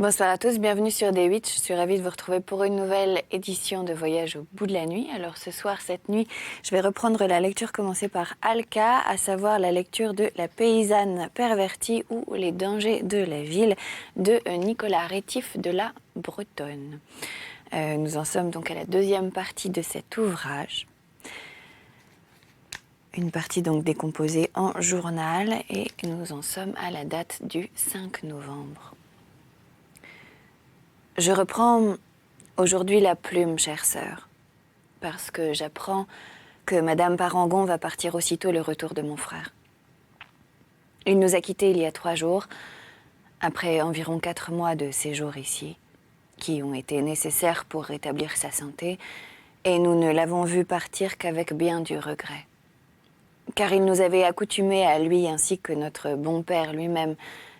Bonsoir à tous, bienvenue sur D8. Je suis ravie de vous retrouver pour une nouvelle édition de Voyage au bout de la nuit. Alors ce soir, cette nuit, je vais reprendre la lecture commencée par Alka, à savoir la lecture de La paysanne pervertie ou Les dangers de la ville de Nicolas Rétif de la Bretonne. Nous en sommes donc à la deuxième partie de cet ouvrage. Une partie donc décomposée en journal et nous en sommes à la date du 5 novembre. Je reprends aujourd'hui la plume, chère sœur, parce que j'apprends que Madame Parangon va partir aussitôt le retour de mon frère. Il nous a quittés il y a 3 jours, après environ 4 mois de séjour ici, qui ont été nécessaires pour rétablir sa santé, et nous ne l'avons vu partir qu'avec bien du regret. Car il nous avait accoutumés à lui ainsi que notre bon père lui-même,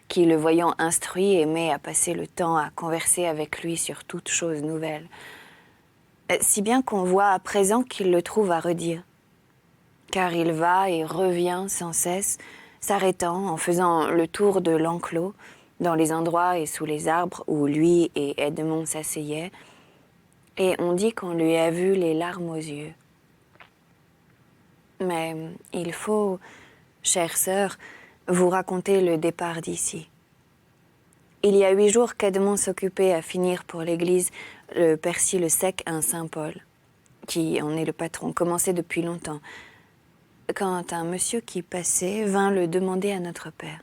qui, le voyant instruit, aimait à passer le temps à converser avec lui sur toute chose nouvelle. Si bien qu'on voit à présent qu'il le trouve à redire. Car il va et revient sans cesse, s'arrêtant en faisant le tour de l'enclos, dans les endroits et sous les arbres où lui et Edmond s'asseyaient, et on dit qu'on lui a vu les larmes aux yeux. Mais il faut, chère sœur, vous raconter le départ d'ici. Il y a 8 jours qu'Edmond s'occupait à finir pour l'église le persil sec à Saint-Paul, qui en est le patron, commencé depuis longtemps, quand un monsieur qui passait vint le demander à notre père.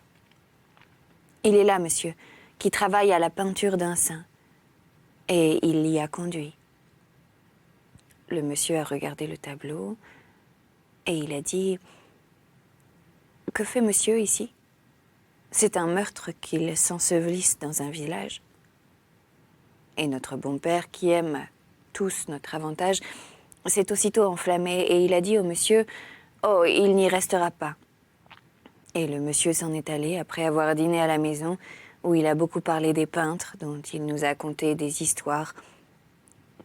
Il est là, monsieur, qui travaille à la peinture d'un saint, et il l'y a conduit. Le monsieur a regardé le tableau, et il a dit « Que fait monsieur ici ? C'est un meurtre qu'il s'ensevelisse dans un village. » Et notre bon père, qui aime tous notre avantage, s'est aussitôt enflammé, et il a dit au monsieur « Oh, il n'y restera pas. » Et le monsieur s'en est allé après avoir dîné à la maison, où il a beaucoup parlé des peintres, dont il nous a conté des histoires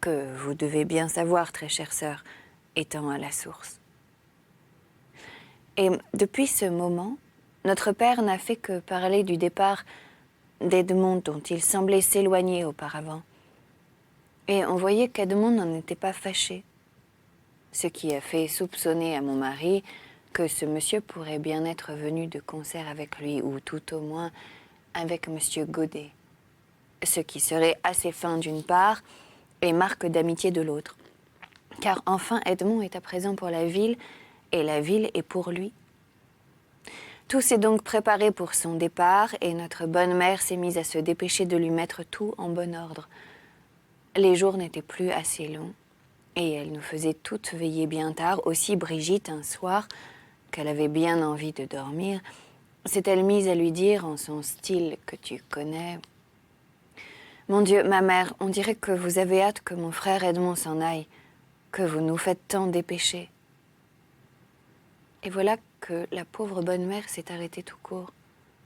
que vous devez bien savoir, très chère sœur, étant à la source. Et depuis ce moment, notre père n'a fait que parler du départ d'Edmond, dont il semblait s'éloigner auparavant. Et on voyait qu'Edmond n'en était pas fâché, ce qui a fait soupçonner à mon mari que ce monsieur pourrait bien être venu de concert avec lui, ou tout au moins avec monsieur Godet, ce qui serait assez fin d'une part et marque d'amitié de l'autre. Car enfin Edmond est à présent pour la ville, et la ville est pour lui. Tout s'est donc préparé pour son départ, et notre bonne mère s'est mise à se dépêcher de lui mettre tout en bon ordre. Les jours n'étaient plus assez longs, et elle nous faisait toutes veiller bien tard. Aussi Brigitte, un soir, qu'elle avait bien envie de dormir, s'est-elle mise à lui dire, en son style que tu connais, « Mon Dieu, ma mère, on dirait que vous avez hâte que mon frère Edmond s'en aille, que vous nous faites tant dépêcher. » Et voilà que la pauvre bonne mère s'est arrêtée tout court.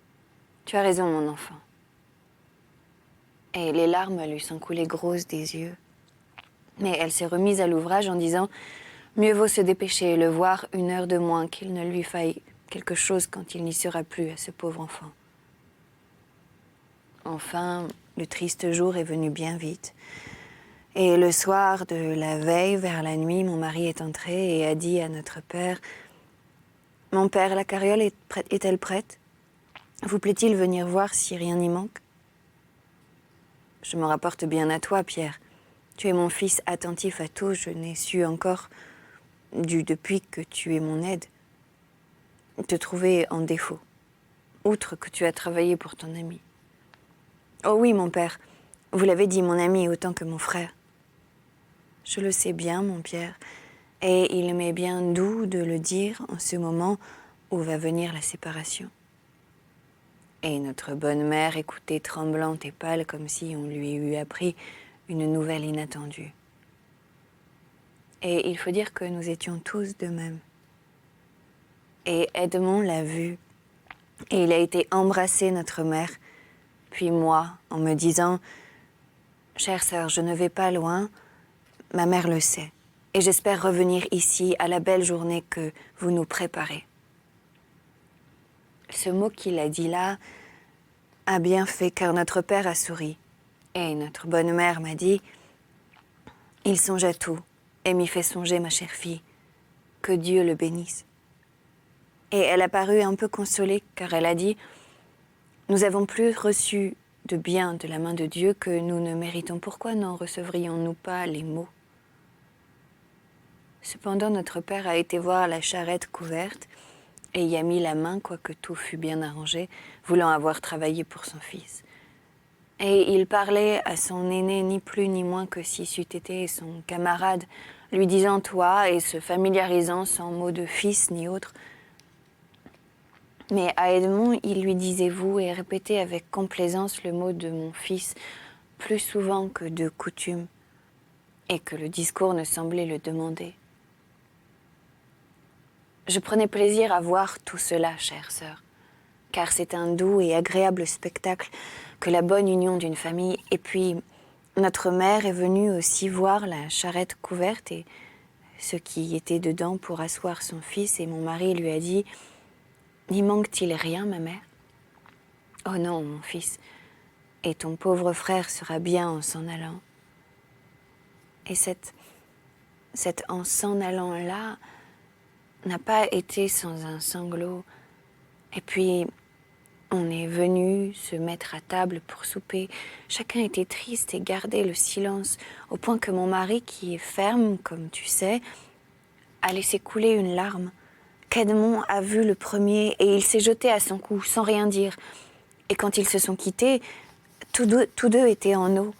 « Tu as raison, mon enfant. » Et les larmes lui sont coulées grosses des yeux. Mais elle s'est remise à l'ouvrage en disant « Mieux vaut se dépêcher et le voir 1 heure de moins qu'il ne lui faille quelque chose quand il n'y sera plus à ce pauvre enfant. » Enfin, le triste jour est venu bien vite. Et le soir de la veille, vers la nuit, mon mari est entré et a dit à notre père « Mon père, la carriole est-elle prête ? Vous plaît-il venir voir si rien n'y manque ? » Je me rapporte bien à toi, Pierre. Tu es mon fils attentif à tout, je n'ai su encore, depuis que tu es mon aide, te trouver en défaut, outre que tu as travaillé pour ton ami. Oh oui, mon père, vous l'avez dit, mon ami autant que mon frère. Je le sais bien, mon Pierre, et il m'est bien doux de le dire en ce moment où va venir la séparation. Et notre bonne mère écoutait tremblante et pâle comme si on lui eût appris une nouvelle inattendue. Et il faut dire que nous étions tous de même. Et Edmond l'a vu, et il a été embrasser notre mère, puis moi, en me disant « Chère sœur, je ne vais pas loin, ma mère le sait, et j'espère revenir ici à la belle journée que vous nous préparez. » Ce mot qu'il a dit là a bien fait car notre père a souri. Et notre bonne mère m'a dit, il songe à tout et m'y fait songer ma chère fille. Que Dieu le bénisse. Et elle a paru un peu consolée car elle a dit, nous avons plus reçu de bien de la main de Dieu que nous ne méritons. Pourquoi n'en recevrions-nous pas les maux? Cependant, notre père a été voir la charrette couverte et y a mis la main, quoique tout fût bien arrangé, voulant avoir travaillé pour son fils. Et il parlait à son aîné ni plus ni moins que si c'eût été son camarade, lui disant « toi » et se familiarisant sans mot de fils ni autre. Mais à Edmond, il lui disait « vous » et répétait avec complaisance le mot de mon fils plus souvent que de coutume, et que le discours ne semblait le demander. Je prenais plaisir à voir tout cela, chère sœur, car c'est un doux et agréable spectacle que la bonne union d'une famille. Et puis, notre mère est venue aussi voir la charrette couverte et ce qui était dedans pour asseoir son fils, et mon mari lui a dit « N'y manque-t-il rien, ma mère ?»« Oh non, mon fils, et ton pauvre frère sera bien en s'en allant. » Et cette en s'en allant-là n'a pas été sans un sanglot. Et puis, on est venu se mettre à table pour souper. Chacun était triste et gardait le silence, au point que mon mari, qui est ferme, comme tu sais, a laissé couler une larme, qu'Edmond a vu le premier, et il s'est jeté à son cou, sans rien dire. Et quand ils se sont quittés, tous deux étaient en eau,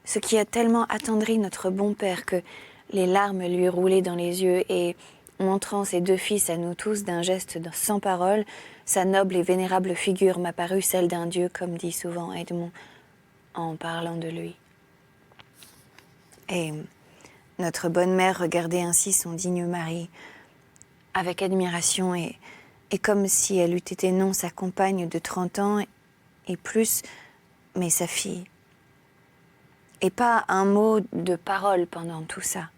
ce qui a tellement attendri notre bon père que les larmes lui roulaient dans les yeux, et montrant ses deux fils à nous tous d'un geste sans parole, sa noble et vénérable figure m'apparut celle d'un dieu, comme dit souvent Edmond en parlant de lui. Et notre bonne mère regardait ainsi son digne mari avec admiration et comme si elle eût été non sa compagne de 30 ans et plus, mais sa fille. Et pas un mot de parole pendant tout ça.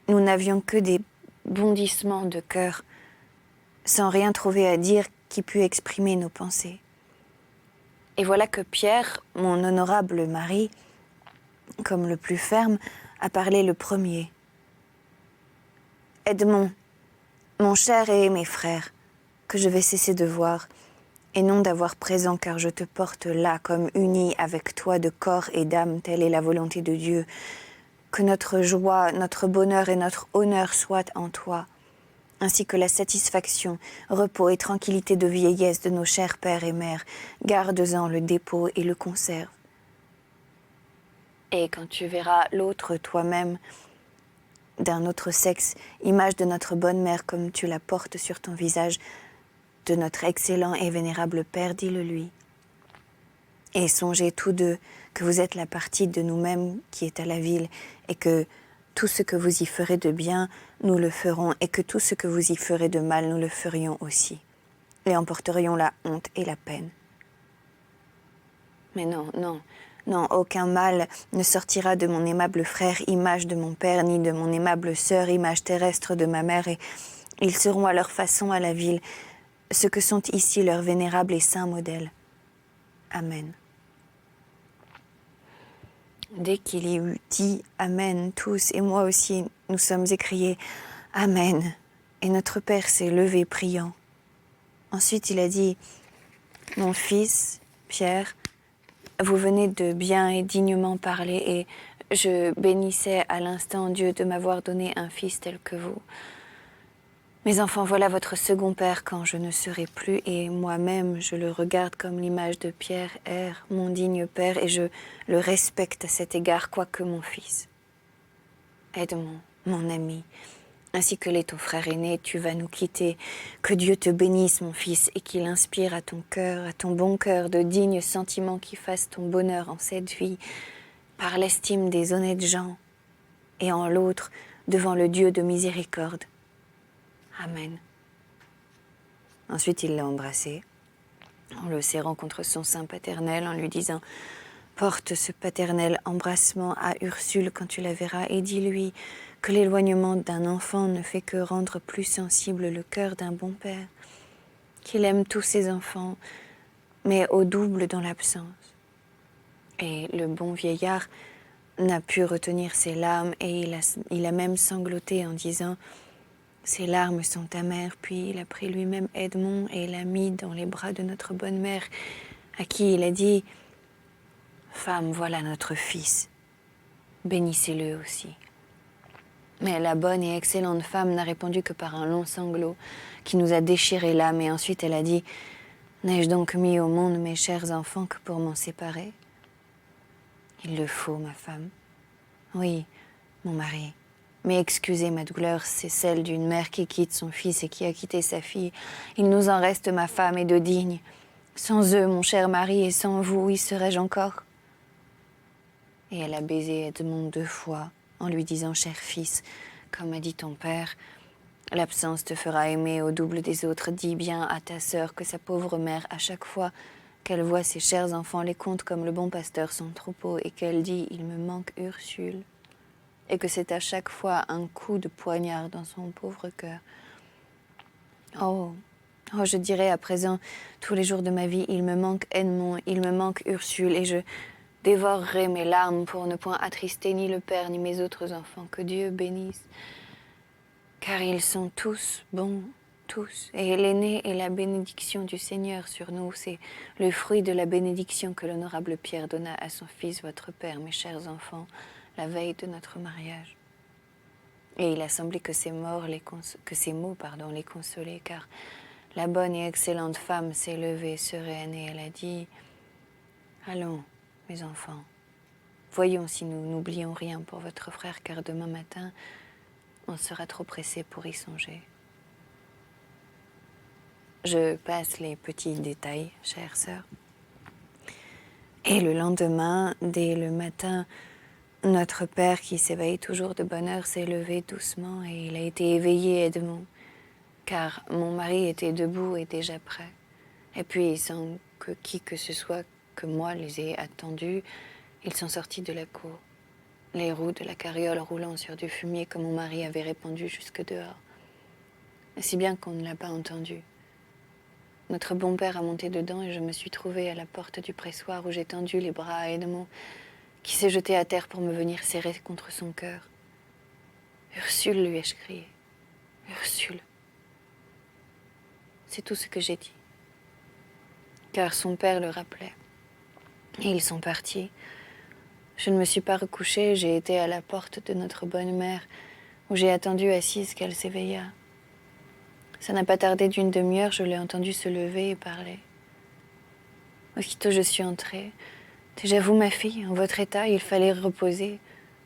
Nous n'avions que des bondissements de cœur, sans rien trouver à dire qui pût exprimer nos pensées. Et voilà que Pierre, mon honorable mari, comme le plus ferme, a parlé le premier. « Edmond, mon cher et aimé frère, que je vais cesser de voir, et non d'avoir présent, car je te porte là comme uni avec toi de corps et d'âme, telle est la volonté de Dieu. Que notre joie, notre bonheur et notre honneur soient en toi, ainsi que la satisfaction, repos et tranquillité de vieillesse de nos chers pères et mères. Garde-en le dépôt et le conserve. Et quand tu verras l'autre toi-même, d'un autre sexe, image de notre bonne mère comme tu la portes sur ton visage, de notre excellent et vénérable Père, dis-le lui. Et songez tous deux que vous êtes la partie de nous-mêmes qui est à la ville, et que tout ce que vous y ferez de bien, nous le ferons, et que tout ce que vous y ferez de mal, nous le ferions aussi, et emporterions la honte et la peine. Mais non, non, non, aucun mal ne sortira de mon aimable frère, image de mon père, ni de mon aimable sœur, image terrestre de ma mère, et ils seront à leur façon à la ville, ce que sont ici leurs vénérables et saints modèles. Amen. » Dès qu'il y eut dit « Amen » tous, et moi aussi, nous sommes écriés « Amen », et notre Père s'est levé priant. Ensuite, il a dit « Mon fils, Pierre, vous venez de bien et dignement parler, et je bénissais à l'instant Dieu de m'avoir donné un fils tel que vous. Mes enfants, voilà votre second père quand je ne serai plus, et moi-même, je le regarde comme l'image de Pierre R, mon digne père, et je le respecte à cet égard, quoique mon fils. Edmond, mon ami, ainsi que l'est ton frère aîné, tu vas nous quitter. Que Dieu te bénisse, mon fils, et qu'il inspire à ton cœur, à ton bon cœur, de dignes sentiments qui fassent ton bonheur en cette vie, par l'estime des honnêtes gens, et en l'autre, devant le Dieu de miséricorde. Amen. » Ensuite, il l'a embrassé, en le serrant contre son sein paternel, en lui disant « Porte ce paternel embrassement à Ursule quand tu la verras, et dis-lui que l'éloignement d'un enfant ne fait que rendre plus sensible le cœur d'un bon père, qu'il aime tous ses enfants, mais au double dans l'absence. Et le bon vieillard n'a pu retenir ses larmes et il a même sangloté en disant « Ces larmes sont amères », puis il a pris lui-même Edmond et l'a mis dans les bras de notre bonne mère, à qui il a dit « Femme, voilà notre fils, bénissez-le aussi ». Mais la bonne et excellente femme n'a répondu que par un long sanglot qui nous a déchiré l'âme, et ensuite elle a dit « N'ai-je donc mis au monde mes chers enfants que pour m'en séparer ? Il le faut, ma femme. Oui, mon mari. Mais excusez ma douleur, c'est celle d'une mère qui quitte son fils et qui a quitté sa fille. Il nous en reste, ma femme, et de dignes. Sans eux, mon cher mari, et sans vous, y serais-je encore ? Et elle a baisé Edmond 2 fois, en lui disant « Cher fils, comme a dit ton père, l'absence te fera aimer au double des autres. Dis bien à ta sœur que sa pauvre mère, à chaque fois qu'elle voit ses chers enfants, les compte comme le bon pasteur son troupeau, et qu'elle dit « Il me manque Ursule », et que c'est à chaque fois un coup de poignard dans son pauvre cœur. Oh, je dirais à présent, tous les jours de ma vie, il me manque Edmond, il me manque Ursule, et je dévorerai mes larmes pour ne point attrister ni le père ni mes autres enfants. Que Dieu bénisse, car ils sont tous bons, tous. Et l'aîné est la bénédiction du Seigneur sur nous. C'est le fruit de la bénédiction que l'honorable Pierre donna à son fils, votre père, mes chers enfants, la veille de notre mariage. Et il a semblé que ces mots les consolaient, car la bonne et excellente femme s'est levée sereine et elle a dit « Allons, mes enfants, voyons si nous n'oublions rien pour votre frère, car demain matin, on sera trop pressé pour y songer. » Je passe les petits détails, chère sœur. Et le lendemain, dès le matin, notre père, qui s'éveille toujours de bonne heure, s'est levé doucement et il a été éveillé, Edmond, car mon mari était debout et déjà prêt. Et puis, sans que qui que ce soit que moi les ait attendus, ils sont sortis de la cour, les roues de la carriole roulant sur du fumier que mon mari avait répandu jusque dehors, si bien qu'on ne l'a pas entendu. Notre bon père a monté dedans et je me suis trouvée à la porte du pressoir où j'ai tendu les bras à Edmond, qui s'est jeté à terre pour me venir serrer contre son cœur. « Ursule » lui ai-je crié. « Ursule !» C'est tout ce que j'ai dit. Car son père le rappelait. Et ils sont partis. Je ne me suis pas recouchée, j'ai été à la porte de notre bonne mère, où j'ai attendu assise qu'elle s'éveillât. Ça n'a pas tardé d'une demi-heure, je l'ai entendue se lever et parler. Aussitôt je suis entrée. Déjà vous, ma fille, en votre état, il fallait reposer.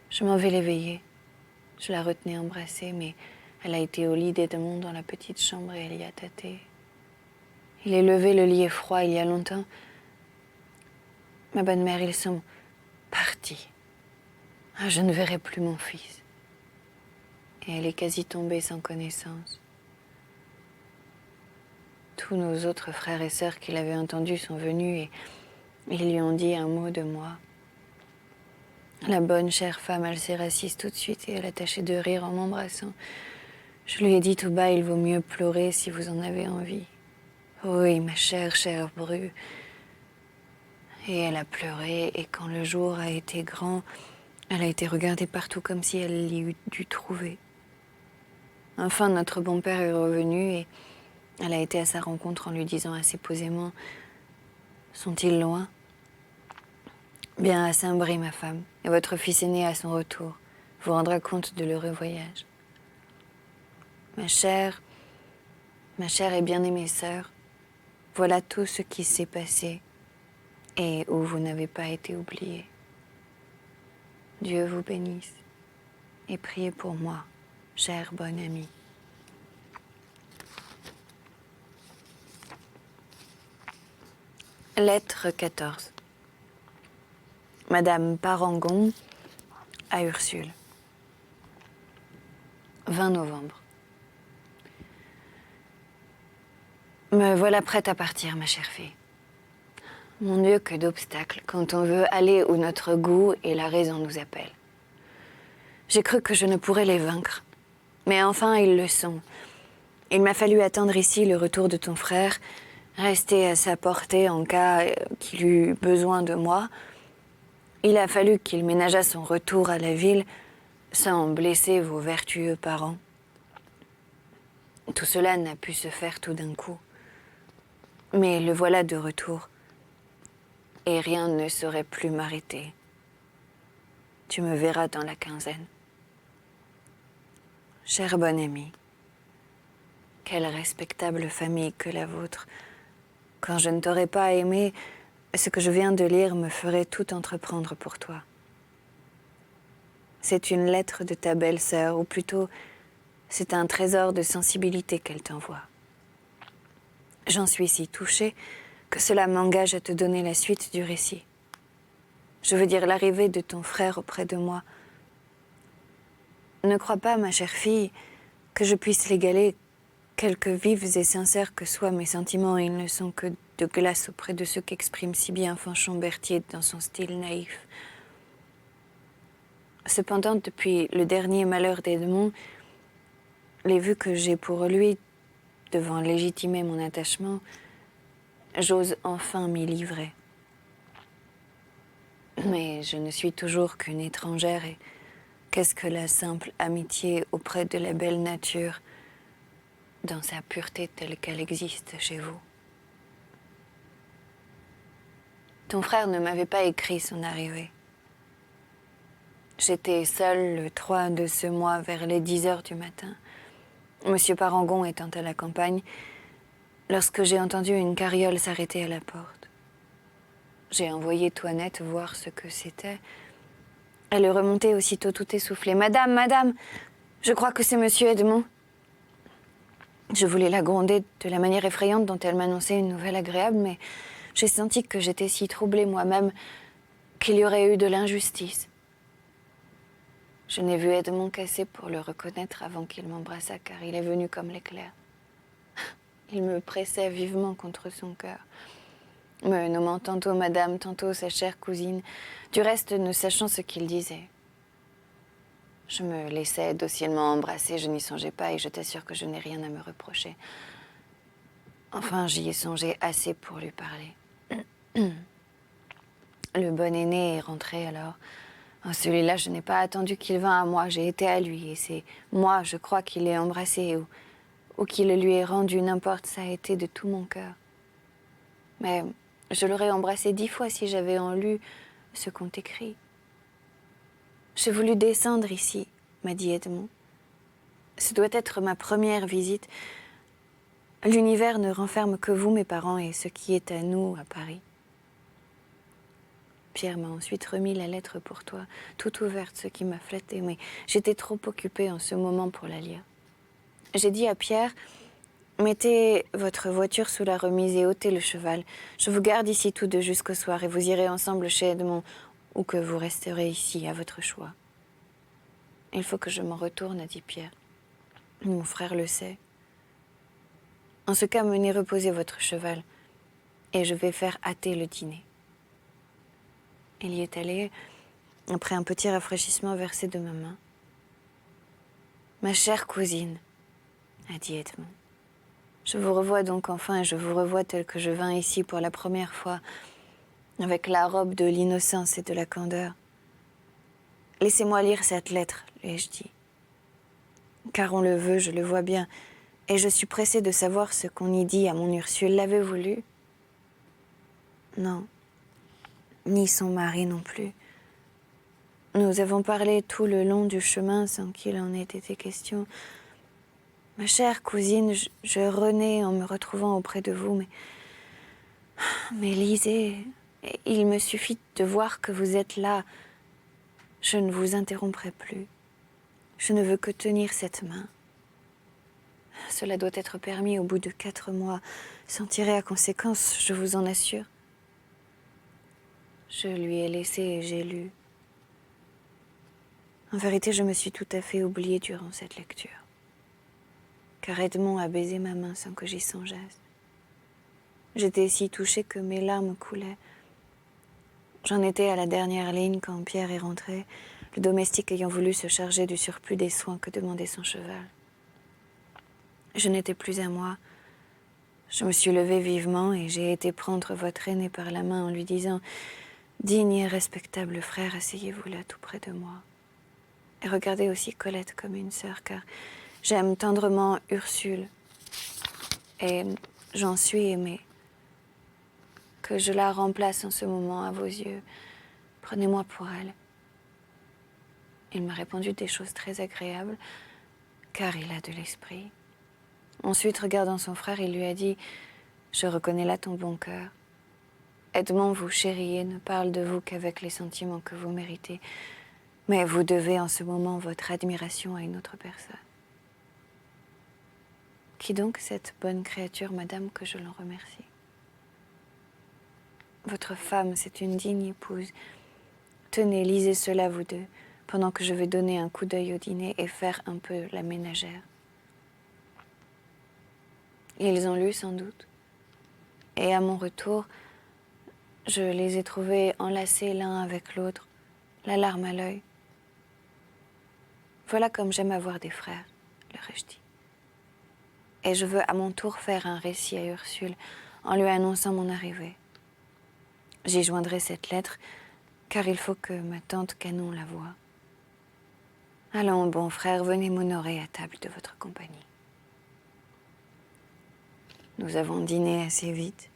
Je m'en vais l'éveiller. Je la retenais embrassée, mais elle a été au lit d'Edmond dans la petite chambre et elle y a tâté. Il est levé, le lit est froid, il y a longtemps. Ma bonne mère, ils sont partis. Ah, je ne verrai plus mon fils. Et elle est quasi tombée sans connaissance. Tous nos autres frères et sœurs qui l'avaient entendu sont venus et ils lui ont dit un mot de moi. La bonne chère femme, elle s'est rassise tout de suite et elle a tâché de rire en m'embrassant. Je lui ai dit tout bas, il vaut mieux pleurer si vous en avez envie. Oui, ma chère, chère Bru. Et elle a pleuré et quand le jour a été grand, elle a été regardée partout comme si elle l'y eût dû trouver. Enfin, notre bon père est revenu et elle a été à sa rencontre en lui disant assez posément « Sont-ils loin ?»« Bien à Saint-Brie, ma femme, et votre fils aîné à son retour vous rendra compte de l'heureux voyage. » Ma chère et bien-aimée sœur, voilà tout ce qui s'est passé et où vous n'avez pas été oubliée. Dieu vous bénisse et priez pour moi, chère bonne amie. Lettre 14. Madame Parangon à Ursule. 20 novembre. Me voilà prête à partir, ma chère fille. Mon Dieu, que d'obstacles quand on veut aller où notre goût et la raison nous appellent. J'ai cru que je ne pourrais les vaincre, mais enfin ils le sont. Il m'a fallu attendre ici le retour de ton frère, Rester à sa portée en cas qu'il eût besoin de moi, il a fallu qu'il ménageât son retour à la ville sans blesser vos vertueux parents. Tout cela n'a pu se faire tout d'un coup. Mais le voilà de retour. Et rien ne saurait plus m'arrêter. Tu me verras dans la quinzaine. Cher bon ami, quelle respectable famille que la vôtre. Quand je ne t'aurais pas aimé, ce que je viens de lire me ferait tout entreprendre pour toi. C'est une lettre de ta belle-sœur, ou plutôt, c'est un trésor de sensibilité qu'elle t'envoie. J'en suis si touchée que cela m'engage à te donner la suite du récit. Je veux dire l'arrivée de ton frère auprès de moi. Ne crois pas, ma chère fille, que je puisse l'égaler. Quelque vifs et sincères que soient mes sentiments, ils ne sont que de glace auprès de ceux qu'exprime si bien Fanchon Berthier dans son style naïf. Cependant, depuis le dernier malheur d'Edmond, les vues que j'ai pour lui, devant légitimer mon attachement, j'ose enfin m'y livrer. Mais je ne suis toujours qu'une étrangère et qu'est-ce que la simple amitié auprès de la belle nature dans sa pureté telle qu'elle existe chez vous. Ton frère ne m'avait pas écrit son arrivée. J'étais seule le 3 de ce mois vers les 10 heures du matin, Monsieur Parangon étant à la campagne, lorsque j'ai entendu une carriole s'arrêter à la porte. J'ai envoyé Toinette voir ce que c'était. Elle est remontée aussitôt tout essoufflée. « Madame, madame, je crois que c'est Monsieur Edmond. » Je voulais la gronder de la manière effrayante dont elle m'annonçait une nouvelle agréable, mais j'ai senti que j'étais si troublée moi-même qu'il y aurait eu de l'injustice. Je n'ai vu Edmond qu'assez pour le reconnaître avant qu'il m'embrassât, car il est venu comme l'éclair. Il me pressait vivement contre son cœur, me nommant tantôt madame, tantôt sa chère cousine, du reste ne sachant ce qu'il disait. Je me laissais docilement embrasser, je n'y songeais pas et je t'assure que je n'ai rien à me reprocher. Enfin, j'y ai songé assez pour lui parler. Le bon aîné est rentré alors. Celui-là, je n'ai pas attendu qu'il vînt à moi, j'ai été à lui et c'est moi, je crois, qui l'ai embrassé ou qui le lui ai rendu, n'importe, ça a été de tout mon cœur. Mais je l'aurais embrassé 10 fois si j'avais en lu ce qu'on t'écrit. J'ai voulu descendre ici, m'a dit Edmond. Ce doit être ma première visite. L'univers ne renferme que vous, mes parents, et ce qui est à nous à Paris. Pierre m'a ensuite remis la lettre pour toi, toute ouverte, ce qui m'a flattée, mais j'étais trop occupée en ce moment pour la lire. J'ai dit à Pierre, mettez votre voiture sous la remise et ôtez le cheval. Je vous garde ici tous deux jusqu'au soir et vous irez ensemble chez Edmond, ou que vous resterez ici, à votre choix. Il faut que je m'en retourne, a dit Pierre. Mon frère le sait. En ce cas, menez reposer votre cheval, et je vais faire hâter le dîner. Il y est allé, après un petit rafraîchissement versé de ma main. Ma chère cousine, a dit Edmond, je vous revois donc enfin, et je vous revois telle que je vins ici pour la première fois, avec la robe de l'innocence et de la candeur. Laissez-moi lire cette lettre, lui ai-je dit. Car on le veut, je le vois bien, et je suis pressée de savoir ce qu'on y dit à mon Ursule. L'avez-vous lu? Non, ni son mari non plus. Nous avons parlé tout le long du chemin sans qu'il en ait été question. Ma chère cousine, je renais en me retrouvant auprès de vous, mais lisez, il me suffit de voir que vous êtes là. Je ne vous interromprai plus. Je ne veux que tenir cette main. Cela doit être permis au bout de 4 mois, sans tirer à conséquence, je vous en assure. Je lui ai laissé et j'ai lu. En vérité, je me suis tout à fait oubliée durant cette lecture. Car Edmond a baisé ma main sans que j'y songeasse. J'étais si touchée que mes larmes coulaient. J'en étais à la dernière ligne quand Pierre est rentré, le domestique ayant voulu se charger du surplus des soins que demandait son cheval. Je n'étais plus à moi. Je me suis levée vivement et j'ai été prendre votre aîné par la main en lui disant « Digne et respectable frère, asseyez-vous là tout près de moi. Et regardez aussi Colette comme une sœur, car j'aime tendrement Ursule et j'en suis aimée. Que je la remplace en ce moment à vos yeux. Prenez-moi pour elle. » Il m'a répondu des choses très agréables, car il a de l'esprit. Ensuite, regardant son frère, il lui a dit « Je reconnais là ton bon cœur. Edmond vous chérit et ne parle de vous qu'avec les sentiments que vous méritez. Mais vous devez en ce moment votre admiration à une autre personne. Qui donc cette bonne créature, madame, que je l'en remercie? Votre femme, c'est une digne épouse. Tenez, lisez cela, vous deux, pendant que je vais donner un coup d'œil au dîner et faire un peu la ménagère. Ils ont lu sans doute. Et à mon retour, je les ai trouvés enlacés l'un avec l'autre, la larme à l'œil. Voilà comme j'aime avoir des frères, leur ai-je dit. Et je veux à mon tour faire un récit à Ursule en lui annonçant mon arrivée. J'y joindrai cette lettre, car il faut que ma tante Canon la voie. Allons, bon frère, venez m'honorer à table de votre compagnie. Nous avons dîné assez vite.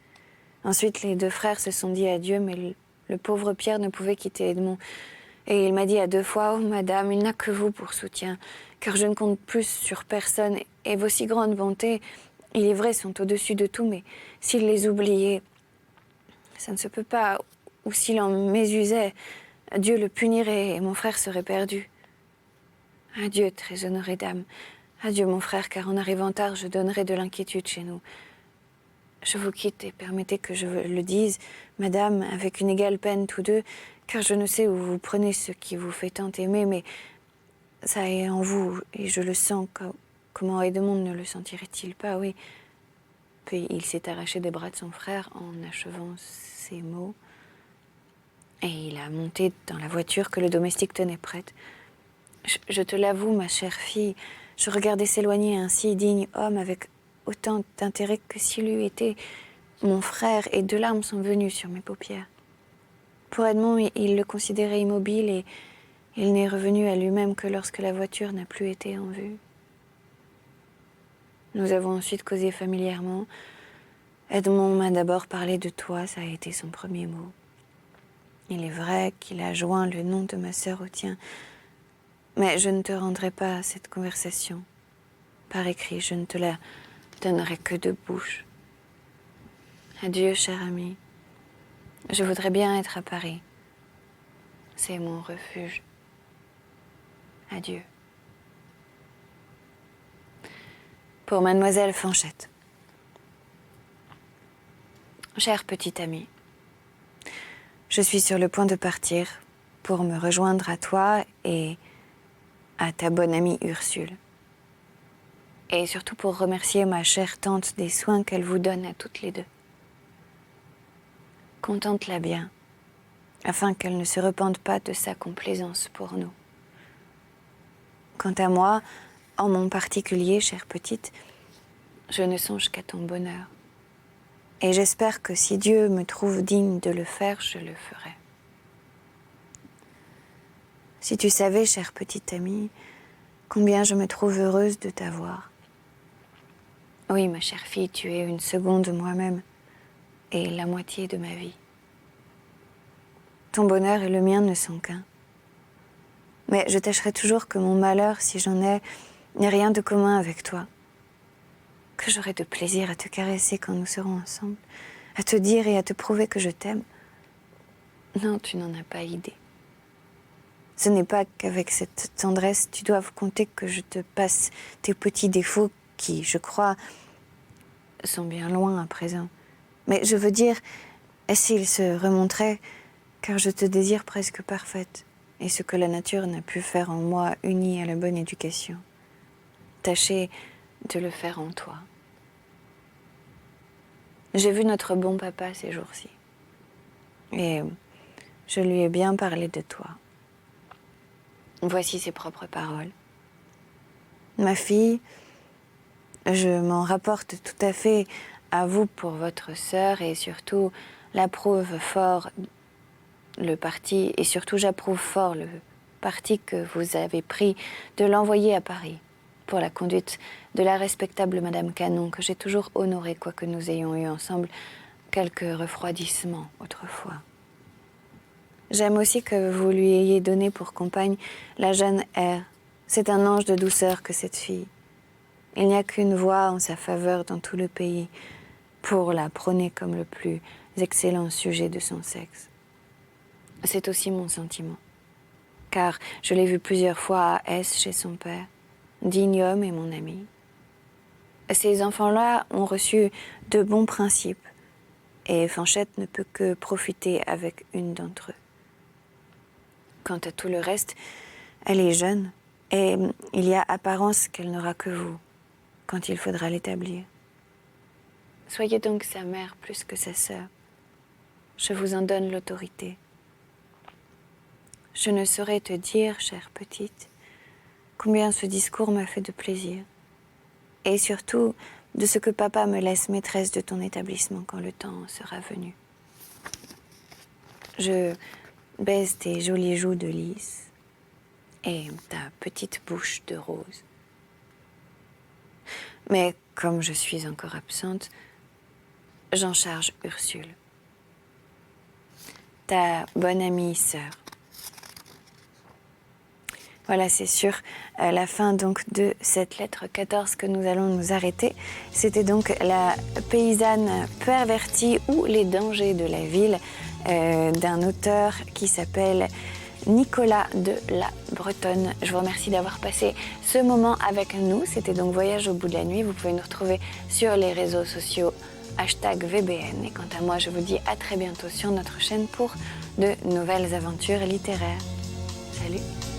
Ensuite, les deux frères se sont dit adieu, mais le pauvre Pierre ne pouvait quitter Edmond. Et il m'a dit à 2 fois, « Oh, madame, il n'a que vous pour soutien, car je ne compte plus sur personne, et vos si grandes bontés, il est vrai, sont au-dessus de tout, mais s'il les oubliait, ça ne se peut pas, ou s'il en mésusait, Dieu le punirait et mon frère serait perdu. Adieu, très honorée dame. Adieu, mon frère, car en arrivant tard, je donnerai de l'inquiétude chez nous. Je vous quitte et permettez que je le dise, madame, avec une égale peine tous deux, car je ne sais où vous prenez ce qui vous fait tant aimer, mais ça est en vous, et je le sens. Comment Edmond ne le sentirait-il pas, oui. Puis il s'est arraché des bras de son frère en achevant ces mots, et il a monté dans la voiture que le domestique tenait prête. Je te l'avoue, ma chère fille, je regardais s'éloigner un si digne homme avec autant d'intérêt que s'il eût été mon frère, et 2 larmes sont venues sur mes paupières. Pour Edmond, il le considérait immobile, et il n'est revenu à lui-même que lorsque la voiture n'a plus été en vue. Nous avons ensuite causé familièrement. Edmond m'a d'abord parlé de toi, ça a été son premier mot. Il est vrai qu'il a joint le nom de ma sœur au tien, mais je ne te rendrai pas cette conversation. Par écrit, je ne te la donnerai que de bouche. Adieu, cher ami. Je voudrais bien être à Paris. C'est mon refuge. Adieu. Pour mademoiselle Fanchette. Chère petite amie, je suis sur le point de partir pour me rejoindre à toi et à ta bonne amie Ursule. Et surtout pour remercier ma chère tante des soins qu'elle vous donne à toutes les deux. Contente-la bien, afin qu'elle ne se repente pas de sa complaisance pour nous. Quant à moi, en mon particulier, chère petite, je ne songe qu'à ton bonheur. Et j'espère que si Dieu me trouve digne de le faire, je le ferai. Si tu savais, chère petite amie, combien je me trouve heureuse de t'avoir. Oui, ma chère fille, tu es une seconde de moi-même et la moitié de ma vie. Ton bonheur et le mien ne sont qu'un. Mais je tâcherai toujours que mon malheur, si j'en ai, n'ait rien de commun avec toi. Que j'aurai de plaisir à te caresser quand nous serons ensemble, à te dire et à te prouver que je t'aime. Non, tu n'en as pas idée. Ce n'est pas qu'avec cette tendresse, tu doives compter que je te passe tes petits défauts qui, je crois, sont bien loin à présent. Mais je veux dire, s'ils se remontraient, car je te désire presque parfaite, et ce que la nature n'a pu faire en moi uni à la bonne éducation. Tâchez de le faire en toi. J'ai vu notre bon papa ces jours-ci, et je lui ai bien parlé de toi. Voici ses propres paroles. Ma fille, je m'en rapporte tout à fait à vous pour votre sœur et surtout l'approuve fort le parti et surtout j'approuve fort le parti que vous avez pris de l'envoyer à Paris pour la conduite de la respectable Madame Canon que j'ai toujours honorée quoique nous ayons eu ensemble quelques refroidissements autrefois. J'aime aussi que vous lui ayez donné pour compagne la jeune R. C'est un ange de douceur que cette fille. Il n'y a qu'une voix en sa faveur dans tout le pays pour la prôner comme le plus excellent sujet de son sexe. C'est aussi mon sentiment, car je l'ai vu plusieurs fois à S chez son père, digne homme et mon ami. Ces enfants-là ont reçu de bons principes, et Fanchette ne peut que profiter avec une d'entre eux. Quant à tout le reste, elle est jeune, et il y a apparence qu'elle n'aura que vous, quand il faudra l'établir. Soyez donc sa mère plus que sa sœur. Je vous en donne l'autorité. Je ne saurais te dire, chère petite, combien ce discours m'a fait de plaisir. Et surtout, de ce que papa me laisse maîtresse de ton établissement quand le temps sera venu. Je baise tes jolies joues de lys et ta petite bouche de rose. Mais comme je suis encore absente, j'en charge Ursule, ta bonne amie sœur. Voilà, c'est sur la fin donc de cette lettre 14 que nous allons nous arrêter. C'était donc la paysanne pervertie ou les dangers de la ville d'un auteur qui s'appelle Nicolas de la Bretonne. Je vous remercie d'avoir passé ce moment avec nous. C'était donc Voyage au bout de la nuit. Vous pouvez nous retrouver sur les réseaux sociaux #VBN. Et quant à moi, je vous dis à très bientôt sur notre chaîne pour de nouvelles aventures littéraires. Salut!